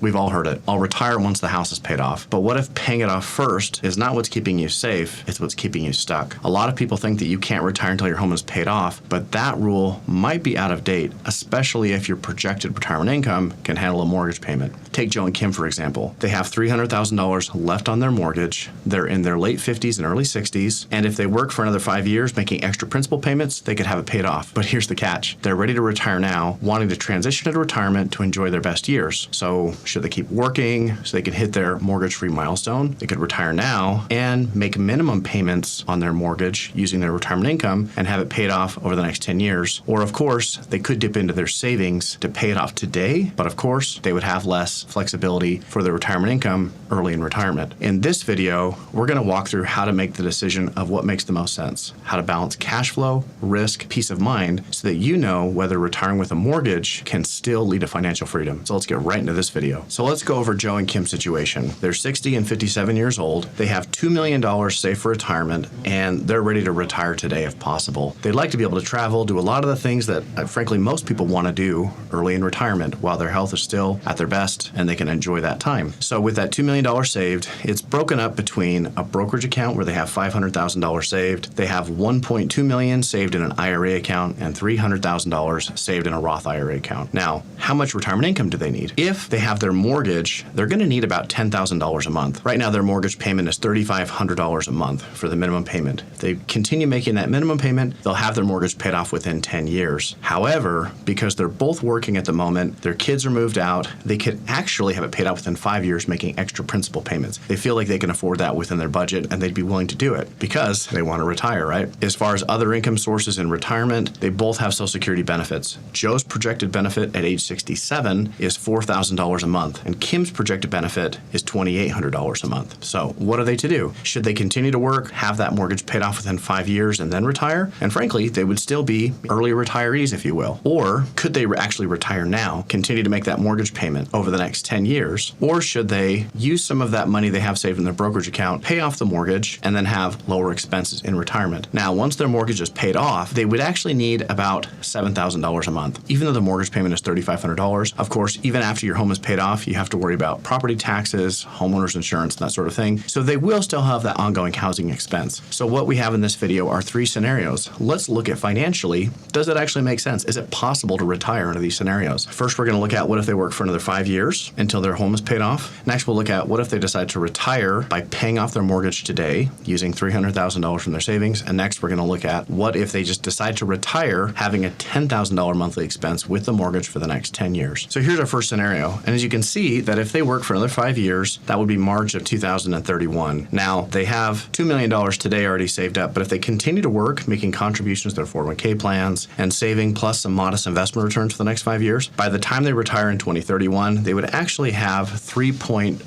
We've all heard it. I'll retire once the house is paid off. But what if paying it off first is not what's keeping you safe, it's what's keeping you stuck? A lot of people think that you can't retire until your home is paid off, but that rule might be out of date, especially if your projected retirement income can handle a mortgage payment. Take Joe and Kim, for example. They have $300,000 left on their mortgage. They're in their late 50s and early 60s, and if they work for another 5 years making extra principal payments, they could have it paid off. But here's the catch. They're ready to retire now, wanting to transition into retirement to enjoy their best years. So should they keep working so they can hit their mortgage-free milestone? They could retire now and make minimum payments on their mortgage using their retirement income and have it paid off over the next 10 years. Or of course, they could dip into their savings to pay it off today, but of course, they would have less flexibility for their retirement income early in retirement. In this video, we're going to walk through how to make the decision of what makes the most sense, how to balance cash flow, risk, peace of mind, so that you know whether retiring with a mortgage can still lead to financial freedom. So let's get right into this video. So let's go over Joe and Kim's situation. They're 60 and 57 years old. They have $2 million saved for retirement, and they're ready to retire today if possible. They'd like to be able to travel, do a lot of the things that, frankly, most people want to do early in retirement while their health is still at their best and they can enjoy that time. So with that $2 million saved, it's broken up between a brokerage account where they have $500,000 saved. They have $1.2 million saved in an IRA account and $300,000 saved in a Roth IRA account. Now, how much retirement income do they need? If they have their mortgage, they're going to need about $10,000 a month. Right now, their mortgage payment is $3,500 a month for the minimum payment. If they continue making that minimum payment, they'll have their mortgage paid off within 10 years. However, because they're both working at the moment, their kids are moved out, they could actually have it paid out within 5 years making extra principal payments. They feel like they can afford that within their budget and they'd be willing to do it because they want to retire, right? As far as other income sources in retirement, they both have Social Security benefits. Joe's projected benefit at age 67 is $4,000 a month, and Kim's projected benefit is $2,800 a month. So what are they to do? Should they continue to work, have that mortgage paid off within 5 years, and then retire? And frankly, they would still be early retirees, if you will. Or could they actually retire now, continue to make that mortgage payment over the next 10 years? Or should they use some of that money they have saved in their brokerage account, pay off the mortgage, and then have lower expenses in retirement? Now, once their mortgage is paid off, they would actually need about $7,000 a month. Even though the mortgage payment is $3,500, of course, even after your home is paid off, you have to worry about property taxes, homeowners insurance, and that sort of thing. So they will still have that ongoing housing expense. So what we have in this video are 3 scenarios. Let's look at financially. Does it actually make sense? Is it possible to retire under these scenarios? First, we're going to look at what if they work for another 5 years until their home is paid off. Next, we'll look at what if they decide to retire by paying off their mortgage today using $300,000 from their savings. And next, we're going to look at what if they just decide to retire having a $10,000 monthly expense with the mortgage for the next 10 years. So here's our first scenario. And as you can see that if they work for another 5 years, that would be March of 2031. Now, they have $2 million today already saved up, but if they continue to work, making contributions to their 401k plans and saving plus some modest investment returns for the next 5 years, by the time they retire in 2031, they would actually have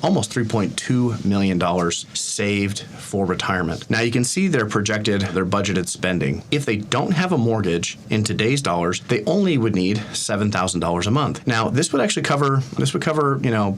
almost $3.2 million saved for retirement. Now, you can see their budgeted spending. If they don't have a mortgage in today's dollars, they only would need $7,000 a month. Now, this would cover,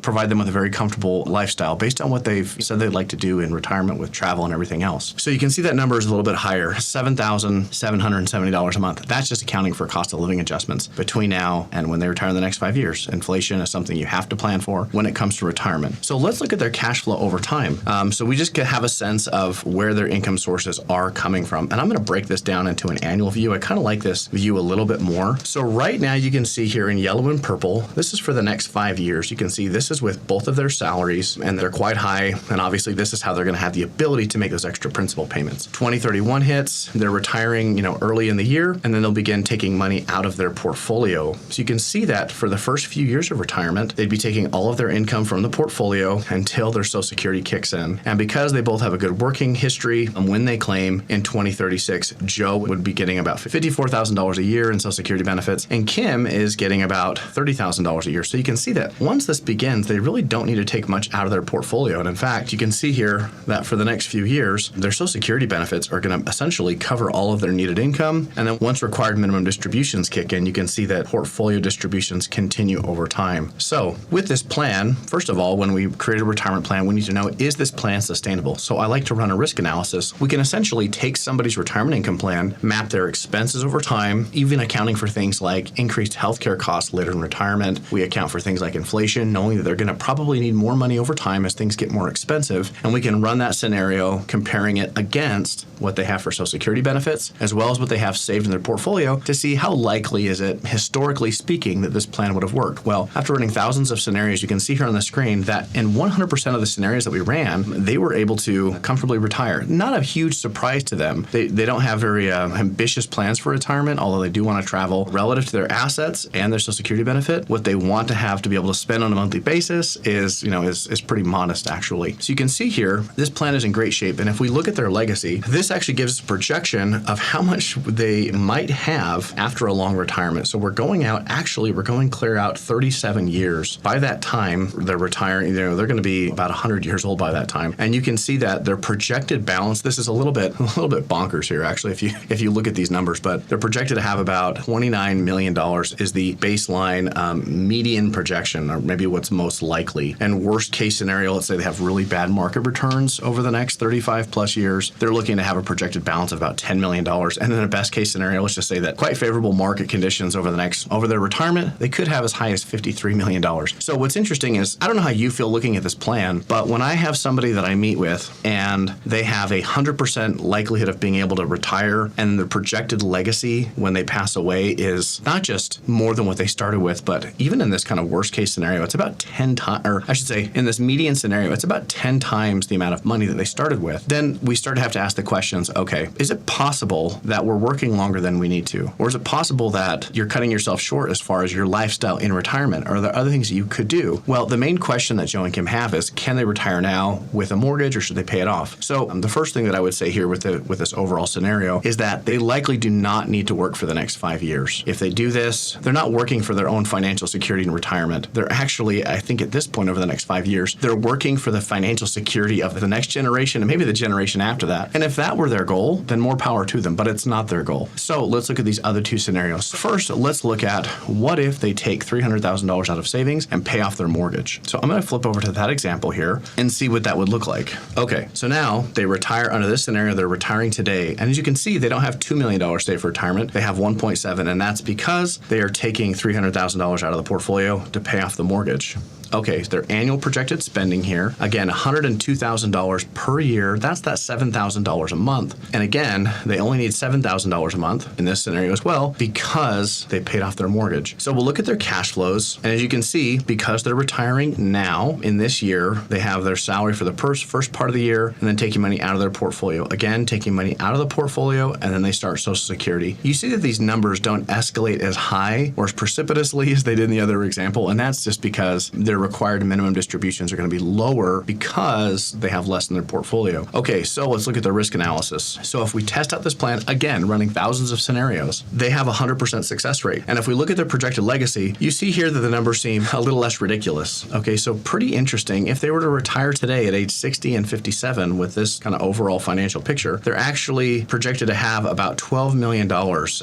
provide them with a very comfortable lifestyle based on what they've said they'd like to do in retirement with travel and everything else. So you can see that number is a little bit higher, $7,770 a month. That's just accounting for cost of living adjustments between now and when they retire in the next 5 years. Inflation is something you have to plan for when it comes to retirement. So let's look at their cash flow over time. So we just have a sense of where their income sources are coming from. And I'm going to break this down into an annual view. I kind of like this view a little bit more. So right now you can see here in yellow and purple, this is for the next 5 years. You can see this is with both of their salaries and they're quite high. And obviously this is how they're going to have the ability to make those extra principal payments. 2031 hits, they're retiring, early in the year, and then they'll begin taking money out of their portfolio. So you can see that for the first few years of retirement, they'd be taking all of their income from the portfolio until their Social Security kicks in. And because they both have a good working history, when they claim in 2036, Joe would be getting about $54,000 a year in Social Security benefits, and Kim is getting about $30,000 a year. So you can see that once this begins, they really don't need to take much out of their portfolio. And in fact, you can see here that for the next few years, their Social Security benefits are going to essentially cover all of their needed income. And then once required minimum distributions kick in, you can see that portfolio distributions continue over time. So with this plan, first of all, when we create a retirement plan, we need to know, is this plan sustainable? So I like to run a risk analysis. We can essentially take somebody's retirement income plan, map their expenses over time, even accounting for things like increased healthcare costs later in retirement. We account for things like inflation situation, knowing that they're going to probably need more money over time as things get more expensive. And we can run that scenario comparing it against what they have for Social Security benefits, as well as what they have saved in their portfolio to see how likely is it, historically speaking, that this plan would have worked. Well, after running thousands of scenarios, you can see here on the screen that in 100% of the scenarios that we ran, they were able to comfortably retire. Not a huge surprise to them. They don't have very ambitious plans for retirement, although they do want to travel relative to their assets and their Social Security benefit. What they want to have to be able to spend on a monthly basis is pretty modest, actually. So you can see here, this plan is in great shape. And if we look at their legacy, this actually gives us a projection of how much they might have after a long retirement. So we're going clear out 37 years. By that time, they're retiring, they're going to be about 100 years old by that time. And you can see that their projected balance, this is a little bit bonkers here, actually, if you look at these numbers, but they're projected to have about $29 million is the baseline median projection, or maybe what's most likely. And worst case scenario, let's say they have really bad market returns over the next 35 plus years, they're looking to have a projected balance of about $10 million. And in a best case scenario, let's just say that quite favorable market conditions over their retirement, they could have as high as $53 million. So what's interesting is, I don't know how you feel looking at this plan, but when I have somebody that I meet with and they have a 100% likelihood of being able to retire, and the projected legacy when they pass away is not just more than what they started with, but even in this kind of worst case scenario, it's about 10 times, or I should say in this median scenario, it's about 10 times the amount of money that they started with. Then we start to have to ask the questions, okay, is it possible that we're working longer than we need to? Or is it possible that you're cutting yourself short as far as your lifestyle in retirement? Are there other things that you could do? Well, the main question that Joe and Kim have is, can they retire now with a mortgage or should they pay it off? So the first thing that I would say here with this overall scenario is that they likely do not need to work for the next 5 years. If they do this, they're not working for their own financial security in retirement. They're actually, I think at this point over the next 5 years, they're working for the financial security of the next generation and maybe the generation after that. And if that were their goal, then more power to them, but it's not their goal. So let's look at these other two scenarios. First, let's look at what if they take $300,000 out of savings and pay off their mortgage. So I'm going to flip over to that example here and see what that would look like. Okay, so now they retire under this scenario, they're retiring today. And as you can see, they don't have $2 million saved for retirement. They have 1.7, and that's because they are taking $300,000 out of the portfolio to pay off the mortgage. Okay, so their annual projected spending here, again, $102,000 per year. That's that $7,000 a month. And again, they only need $7,000 a month in this scenario as well because they paid off their mortgage. So we'll look at their cash flows. And as you can see, because they're retiring now in this year, they have their salary for the first part of the year and then taking money out of their portfolio. Again, taking money out of the portfolio, and then they start Social Security. You see that these numbers don't escalate as high or as precipitously as they did in the other example. And that's just because their required minimum distributions are going to be lower because they have less in their portfolio. Okay, so let's look at the risk analysis. So if we test out this plan, again, running thousands of scenarios, they have a 100% success rate. And if we look at their projected legacy, you see here that the numbers seem a little less ridiculous. Okay, so pretty interesting. If they were to retire today at age 60 and 57 with this kind of overall financial picture, they're actually projected to have about $12 million.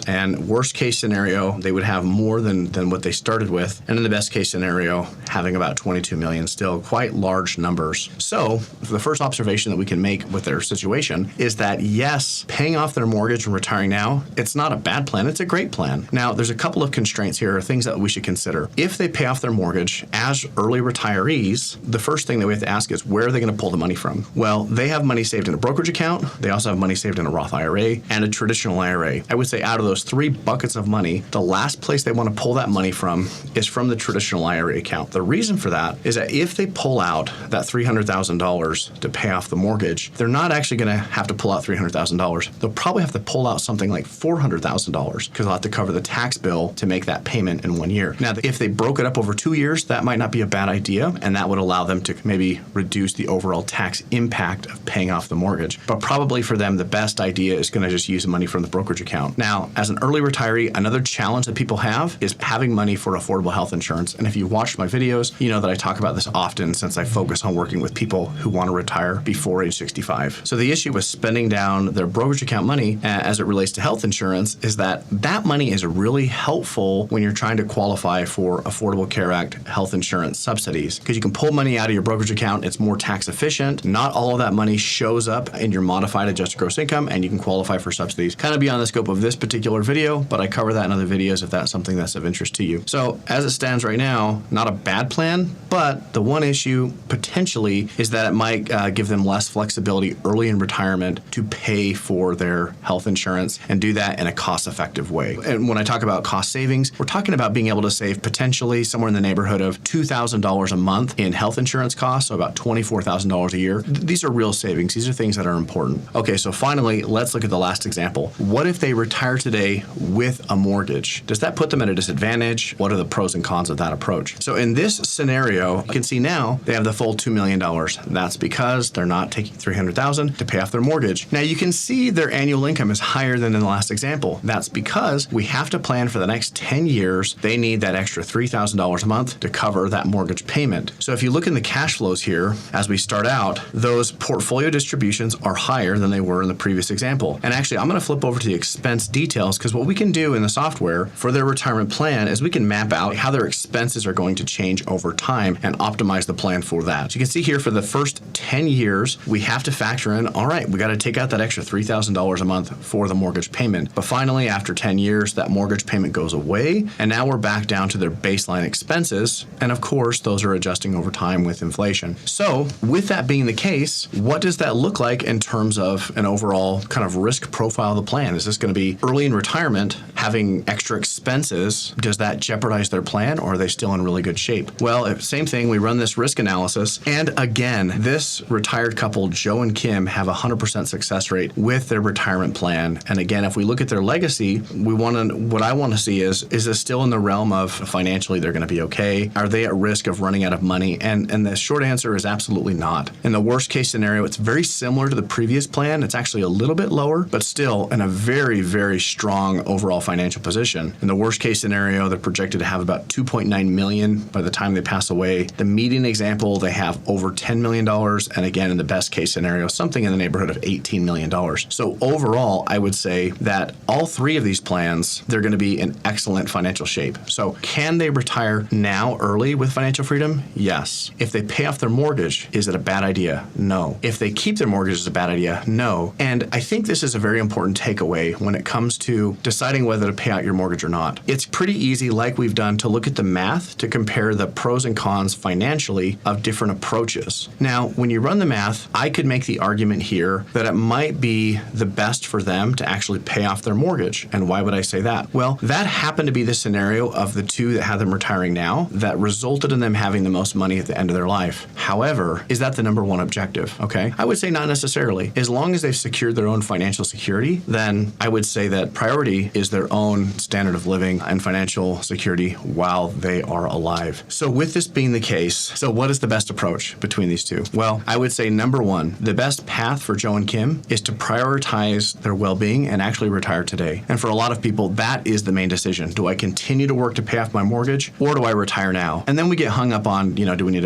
And worst case scenario, they would have more than what they started with. And in the best case scenario, having about 22 million, still quite large numbers. So the first observation that we can make with their situation is that yes, paying off their mortgage and retiring now, it's not a bad plan, it's a great plan. Now, there's a couple of constraints here, things that we should consider. If they pay off their mortgage as early retirees, the first thing that we have to ask is, where are they going to pull the money from? Well, they have money saved in a brokerage account, they also have money saved in a Roth IRA and a traditional IRA. I would say out of those three buckets of money, the last place they want to pull that money from is from the traditional IRA account. The reason for that is that if they pull out that $300,000 to pay off the mortgage, they're not actually going to have to pull out $300,000. They'll probably have to pull out something like $400,000 because they'll have to cover the tax bill to make that payment in 1 year. Now, if they broke it up over 2 years, that might not be a bad idea, and that would allow them to maybe reduce the overall tax impact of paying off the mortgage. But probably for them, the best idea is going to just use the money from the brokerage account. Now, as an early retiree, another challenge that people have is having money for affordable health insurance. And if you watched my videos, you know that I talk about this often since I focus on working with people who want to retire before age 65. So the issue with spending down their brokerage account money as it relates to health insurance is that that money is really helpful when you're trying to qualify for Affordable Care Act health insurance subsidies, because you can pull money out of your brokerage account. It's more tax efficient. Not all of that money shows up in your modified adjusted gross income, and you can qualify for subsidies. Kind of beyond the scope of this particular video, but I cover that in other videos if that's something that's of interest to you. So as it stands right now, not a bad plan, plan, but the one issue potentially is that it might give them less flexibility early in retirement to pay for their health insurance and do that in a cost-effective way. And when I talk about cost savings, we're talking about being able to save potentially somewhere in the neighborhood of $2,000 a month in health insurance costs, so about $24,000 a year. These are real savings. These are things that are important. Okay, so finally, let's look at the last example. What if they retire today with a mortgage? Does that put them at a disadvantage? What are the pros and cons of that approach? So in this scenario, you can see now they have the full $2 million. That's because they're not taking $300,000 to pay off their mortgage. Now you can see their annual income is higher than in the last example. That's because we have to plan for the next 10 years. They need that extra $3,000 a month to cover that mortgage payment. So if you look in the cash flows here, as we start out, those portfolio distributions are higher than they were in the previous example. And actually, I'm going to flip over to the expense details, because what we can do in the software for their retirement plan is we can map out how their expenses are going to change over time and optimize the plan for that. So you can see here for the first 10 years, we have to factor in, all right, we got to take out that extra $3,000 a month for the mortgage payment. But finally, after 10 years, that mortgage payment goes away, and now we're back down to their baseline expenses. And of course, those are adjusting over time with inflation. So with that being the case, what does that look like in terms of an overall kind of risk profile of the plan? Is this going to be early in retirement, having extra expenses? Does that jeopardize their plan, or are they still in really good shape? Well, same thing, we run this risk analysis. And again, this retired couple, Joe and Kim, have a 100% success rate with their retirement plan. And again, if we look at their legacy, what I want to see is this still in the realm of financially they're going to be okay? Are they at risk of running out of money? And the short answer is absolutely not. In the worst case scenario, it's very similar to the previous plan. It's actually a little bit lower, but still in a very, very strong overall financial position. In the worst case scenario, they're projected to have about $2.9 million by the time they pass away. The median example, they have over $10 million. And again, in the best case scenario, something in the neighborhood of $18 million. So overall, I would say that all three of these plans, they're going to be in excellent financial shape. So can they retire now early with financial freedom? Yes. If they pay off their mortgage, is it a bad idea? No. If they keep their mortgage, is it a bad idea? No. And I think this is a very important takeaway when it comes to deciding whether to pay out your mortgage or not. It's pretty easy, like we've done, to look at the math to compare the pros and cons financially of different approaches. Now, when you run the math, I could make the argument here that it might be the best for them to actually pay off their mortgage. And why would I say that? Well, that happened to be the scenario of the two that had them retiring now that resulted in them having the most money at the end of their life. However, is that the number one objective? Okay. I would say not necessarily. As long as they've secured their own financial security, then I would say that priority is their own standard of living and financial security while they are alive. So with this being the case, so what is the best approach between these two? Well, I would say number one, the best path for Joe and Kim is to prioritize their well-being and actually retire today. And for a lot of people, that is the main decision. Do I continue to work to pay off my mortgage, or do I retire now? And then we get hung up on,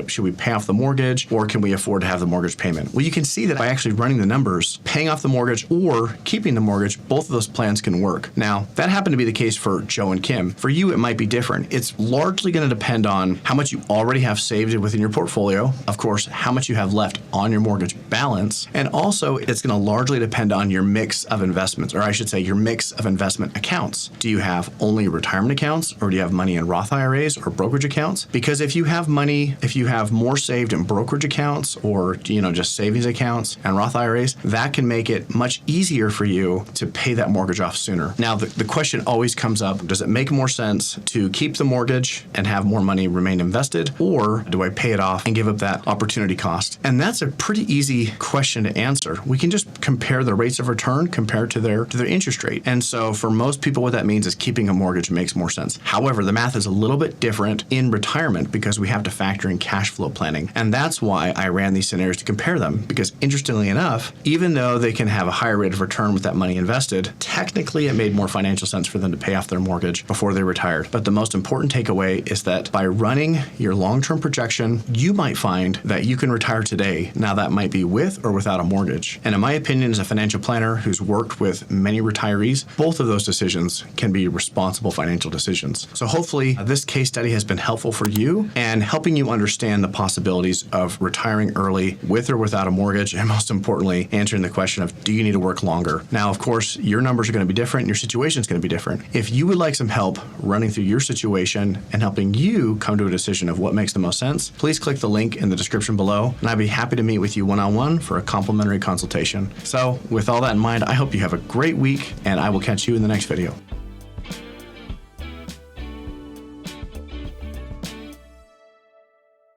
should we pay off the mortgage, or can we afford to have the mortgage payment? Well, you can see that by actually running the numbers, paying off the mortgage or keeping the mortgage, both of those plans can work. Now, that happened to be the case for Joe and Kim. For you, it might be different. It's largely going to depend on how much you already have saved within your portfolio, of course, how much you have left on your mortgage balance, and also it's going to largely depend on your mix of investments, or I should say your mix of investment accounts. Do you have only retirement accounts, or do you have money in Roth IRAs or brokerage accounts? Because if you have more saved in brokerage accounts or just savings accounts and Roth IRAs, that can make it much easier for you to pay that mortgage off sooner. Now, the question always comes up, does it make more sense to keep the mortgage and have more money remain invested, or do I pay it off and give up that opportunity cost? And that's a pretty easy question to answer. We can just compare the rates of return compared to their interest rate. And so for most people, what that means is keeping a mortgage makes more sense. However, the math is a little bit different in retirement because we have to factor in cash flow planning. And that's why I ran these scenarios to compare them, because interestingly enough, even though they can have a higher rate of return with that money invested, technically it made more financial sense for them to pay off their mortgage before they retired. But the most important takeaway is that by running your long-term projection, you might find that you can retire today. Now, that might be with or without a mortgage. And in my opinion, as a financial planner who's worked with many retirees, both of those decisions can be responsible financial decisions. So hopefully this case study has been helpful for you and helping you understand the possibilities of retiring early with or without a mortgage, and most importantly, answering the question of, do you need to work longer? Now, of course, your numbers are going to be different, your situation is going to going to be different. If you would like some help running through your situation and helping you come to a decision of what makes the most sense, please click the link in the description below, and I'd be happy to meet with you one-on-one for a complimentary consultation. So with all that in mind, I hope you have a great week, and I will catch you in the next video.